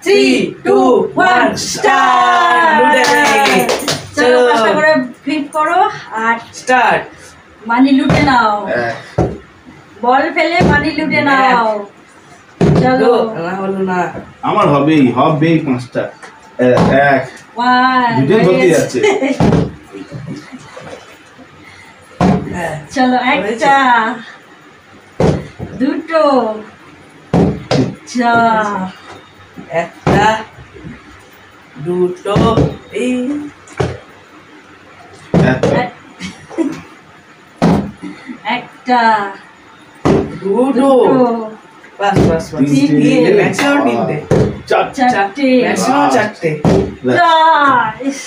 3, 2, 1 start. চলো পাঁচটা করে ফ্লিপ করো আর স্টার্ট। মানি লুটে নাও, বল ফেলে মানি লুটে নাও। চলো না হলো না, আমার হবেই পাঁচটা। এক দুজন ধরতে যাচ্ছে। চলো একটা, দুটো, চার, একটা, দুটো, তিন, একটা, দুটো, বাস বাস বাস, তিনটে, ম্যাক্সিমাম তিনটে, চারটে, ম্যাক্সিমাম চারটে, ইস,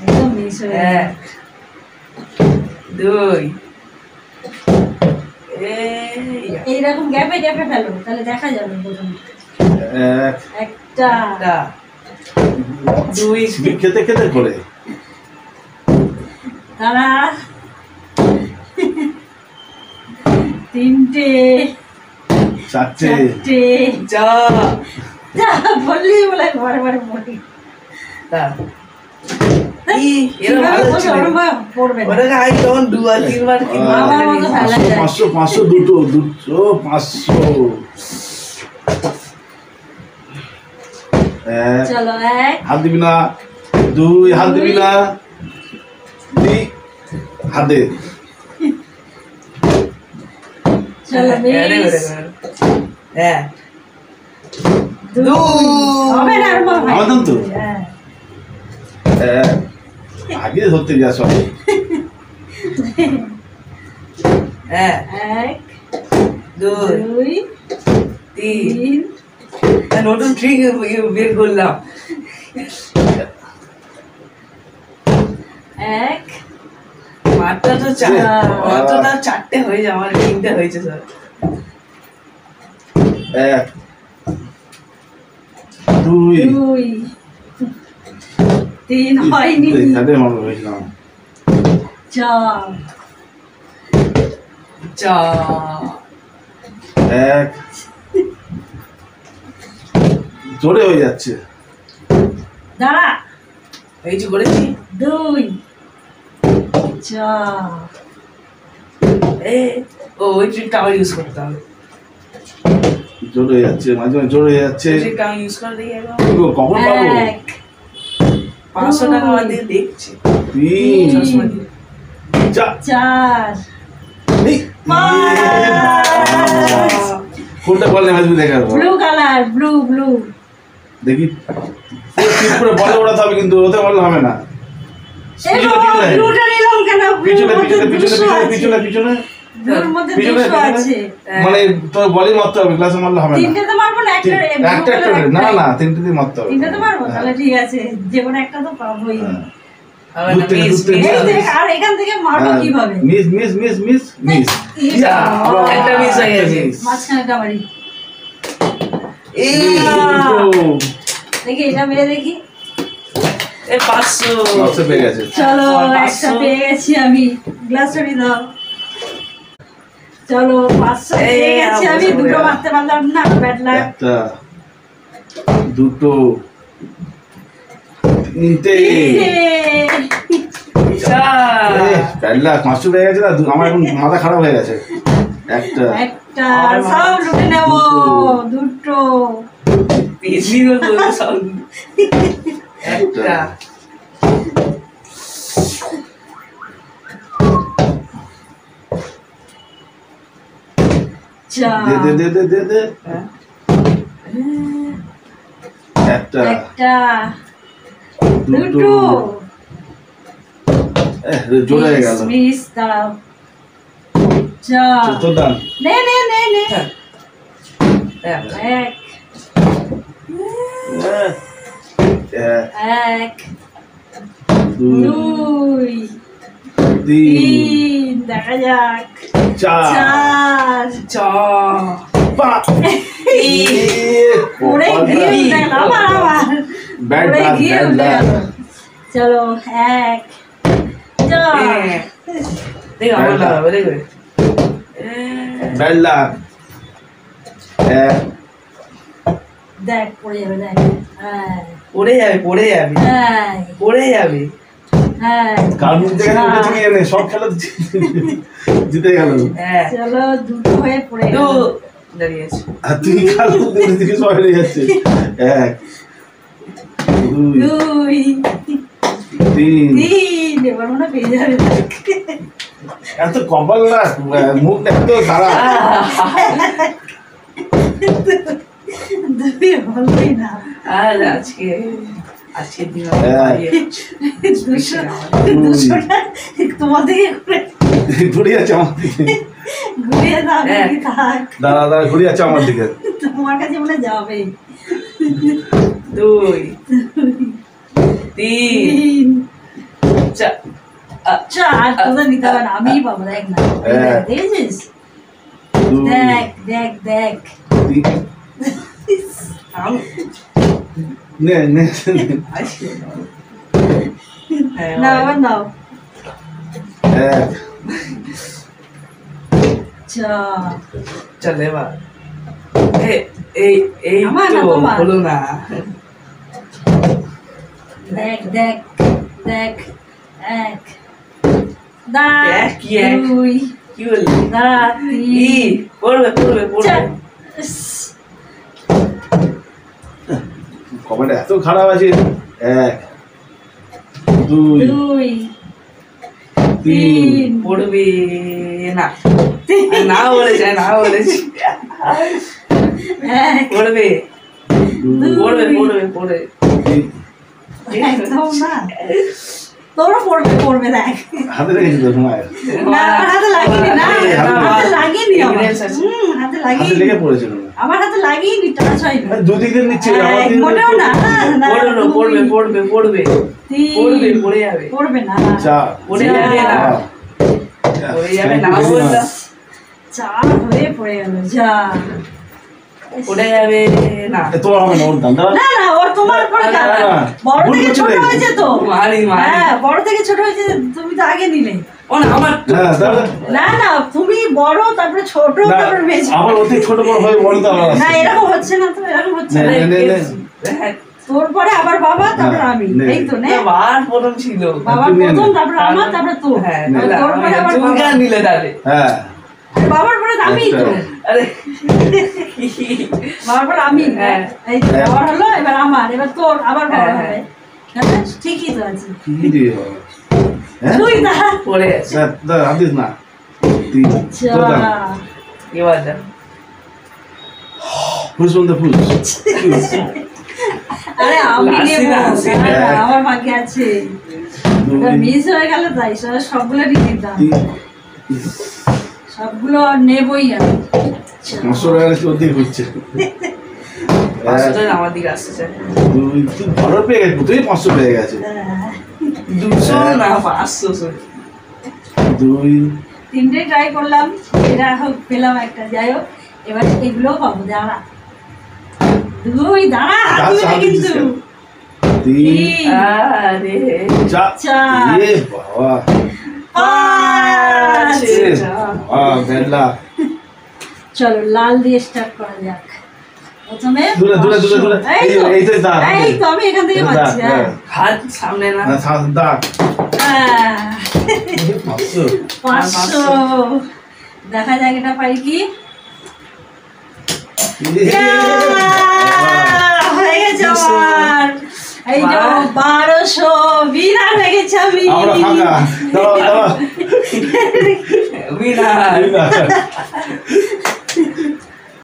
একদম মিস হয়ে গেল। এক, দুই, এইরকম গ্যাপে গ্যাপে ফেলো, তাহলে দেখা যাবে প্রথম। একটা, একটা, দুই, খেতে খেতে করে তারা তিনটে, চারটে, যা বললি বলে বারবার বলি। পাঁচশো পাঁচশো দুটো দুটো 500। চলো এক, হাত দিবি না, দুই হাত দিবি না, হাত দে। চলো মিস, হবে না আর হবে। আমাদের তো আগে ধরতে যা সব। এক, দুই, 2, তিন, 3, নতুন ট্রিক বের করলাম। এক, মাত্রা তো চারটে হয়ে যায়, আমার তিনটে হয়েছে স্যার। এক, দুই, 2, 3 হয়নি, হাতে মারবো হয়েছিলাম। 4, এক, জোরে হয়ে যাচ্ছে। দাঁড়া, এই যে করেছি। 2, 4, ওই ট্রিকটা আবার ইউজ করতে হবে। জোরে হয়ে যাচ্ছে, মাঝে মাঝে জোরে হয়ে যাচ্ছে। ট্রিকটা আমি ইউজ করে দিই একবার। কখন পাবো? 1, 500 টাকা আমার দিয়ে দেখছি। 3, চশমা দিয়ে। 4, এই, কোনটা বললে মাঝে দেখাবো ব্লু কালার, ব্লু দেখি। পুরো বলে ওড়াতে হবে, কিন্তু ওতে বললে হবে না। ব্লুটা নিলাম কেন? পিছনে পিছনে পিছনে পিছনে পিছনে ব্লুর মধ্যে পিছনে 200 আছে। মানে তোর বলি মারতে হবে, ক্লাসে মারলে হবে না। তিনটে তো মারবো না, একটা একটা একটা করে, না না তিনটে দিয়ে মারতে হবে। তিনটে তো মারবো, তাহলে ঠিক আছে, যে কোনো একটা তো পাবোই। আবার না, দূর থেকে, মিস, দূর থেকে। মিস। এই দেখ, আর এখান থেকে মারবো কিভাবে? Miss miss miss miss miss. যা, একটা মিস হয়ে গেছে। মাঝখানেটা মারি, এই দেখি এটা মেরে দেখি। 500 নষ্ট পেয়ে গেছে। চলো 500 একটা পেয়ে গেছি আমি, গ্লাস সরি দাও। চলো 500 পেয়ে গেছি আমি, দুটো মারতে পারলাম না, ব্যাড লাক। একটা, দুটো, তিনটে। প্যাডলা 500 পেয়ে গেছে না, আমার এখন মাথা খারাপ হয়ে গেছে। একটা, একটা সব লুটে নেবো, দুটো, একটা, চার, দে দে দে দে দে। একটা, একটা, দুটো, দুটো, জোরে হয়ে গেল। মিস, দাঁড়াও, চার, চতুর্থ দান। নে নে নে নে, এক, এক, এক, দুই, দুই, তিন, তিন, দেখা যাক, চার, চার, পাঁচ। পড়ে গিয়ে উঠে গেল, আবার ব্যাড পড়ে লাক, গিয়ে ব্যাড উঠে লাক। গেল। চলো এক, চার, দেখ আমার লাগাবে, দেখবে। Bad luck. এক, দেখ পড়ে যাবে দেখ হ্যাঁ পড়ে যাবে পড়ে যাবে হ্যাঁ পড়ে যাবে হ্যাঁ কার মুখ থেকে উঠেছে কি জানে সব খেলা তো জিতে গেল হ্যাঁ চলো দুটো হয়ে পড়ে গেল তো দাঁড়িয়ে আছে আর তুই কার মুখ থেকে সবাই হয়ে যাচ্ছে 1 2 দুই 3 তিন এবার মনে হয় পেয়ে যাবে এত কপাল না মুখ এত খারাপ দুই হলোই না আর আজকের দিন দুশোটা তোমার দিকে ঘুরে যাচ্ছে আমার দিকে ঘুরিয়ে দাও নাকি থাক দাঁড়া ঘুরে যাচ্ছে আমার দিকে তোমার কাছে মনে যাবে 2 3 তিন 4 চার তোদের নিতে হবে না আমিই পাবো দেখ না দেখেছিস দেখ দেখ দেখ নে না আবার নাও চল এবার এই আমার না, তো তোমার। হলো না দেখ দেখ দেখ এক দেখ কি এক? দুই কি বললি তিন পড়বে চার কমেন্ট এত খারাপ আছে 1 2 দুই 3 পড়বে না না বলেছে এক পড়বে পড়বে একদম না তোরও পড়বে দেখ হাতে রেখেছি তো সময় না আমার হাতে লাগেনি না হাতে লাগেনি আমার Evidence আছে। হাতে হাতে লাগেনি লেগে পড়েছিল আমার হাতে লাগেনি টাচ হয়নি দুদিকে নিচ্ছে আমার দিকে মোটেও না না পড়বে তিন পড়ে যাবে পড়বে না চার পড়ে যাবে না পড়ে যাবে না বললাম চার হয়ে পড়ে গেল যা পড়ে যাবে না তোমার হবে না ওর দাম দাও না না ওর তোমার পরে না, না, না। বড় ভুল থেকে করছো ছোট রে। হয়েছে তো মারি হ্যাঁ বড় থেকে ছোট হয়েছে তুমি তো আগে নিলে ও না আমার তো। হ্যাঁ দাও না না তুমি বড় তারপরে ছোট না তারপরে বেশি আমার অতি ছোট বড় হয়ে বড় তো আমার না এরকম হচ্ছে না তো এরকম হচ্ছে না নে। হ্যাঁ, তোর পরে আবার বাবা তারপরে না, আমি নে। এই তো নে বাবার প্রথম ছিল বাবার তুমি নে। প্রথম তারপরে আমার তারপরে তোর হ্যাঁ তারপরে তোর পরে আবার তুমি বাবা। কেন নিলে তাহলে হ্যাঁ বাবার পরে আমি তো আরে বাবার পরে আমি হ্যাঁ। এই তো, বাবার হলো এবার আমার এবার তোর আবার বাবা হ্যাঁ, হবে হ্যাঁ, ঠিকই তো আছে কি রে বাবা? হ্যাঁ তুই না পড়ে গেছে দাও আদিস না তিন তোর দাম যা এবার যা ফুস বন্ধু ফুস আরে আমি হাসি নেবো না, হাসি না। না, না, আমার ভাগ্যে আছে মিস হয়ে গেল তাই সবগুলো নিয়ে নিতাম সবগুলো নেবই আমি 500 টাকা কি অর্ধেক হচ্ছে 500 টাকা আমার দিকে আসছে স্যার তুই ভালো পেয়ে গেছিস তুই 500 পেয়ে গেছে হ্যাঁ। 200 না 500 সরি 2 তিনটে ট্রাই করলাম এটা হোক পেলাম একটা যাই হোক এবার এগুলোও পাবো দাঁড়া দুই দাঁড়া হাত দিলে কিন্তু 3 তিন আরে 4 এ বাবা পাঁচ বেলা চলো লাল দিয়ে স্টার্ট করা যাক প্রথমে দূরে এই তো দাঁড় এই তো আমি এখান থেকে পাচ্ছি হ্যাঁ হাত সামনে না না দাঁড় হ্যাঁ, 500 500 দেখা যাক এটা পাই কি হয়ে গেছে আমার এই যে 1200 বিনা হয়ে গেছে আমি আমরা ফাঁকা দাও বিনা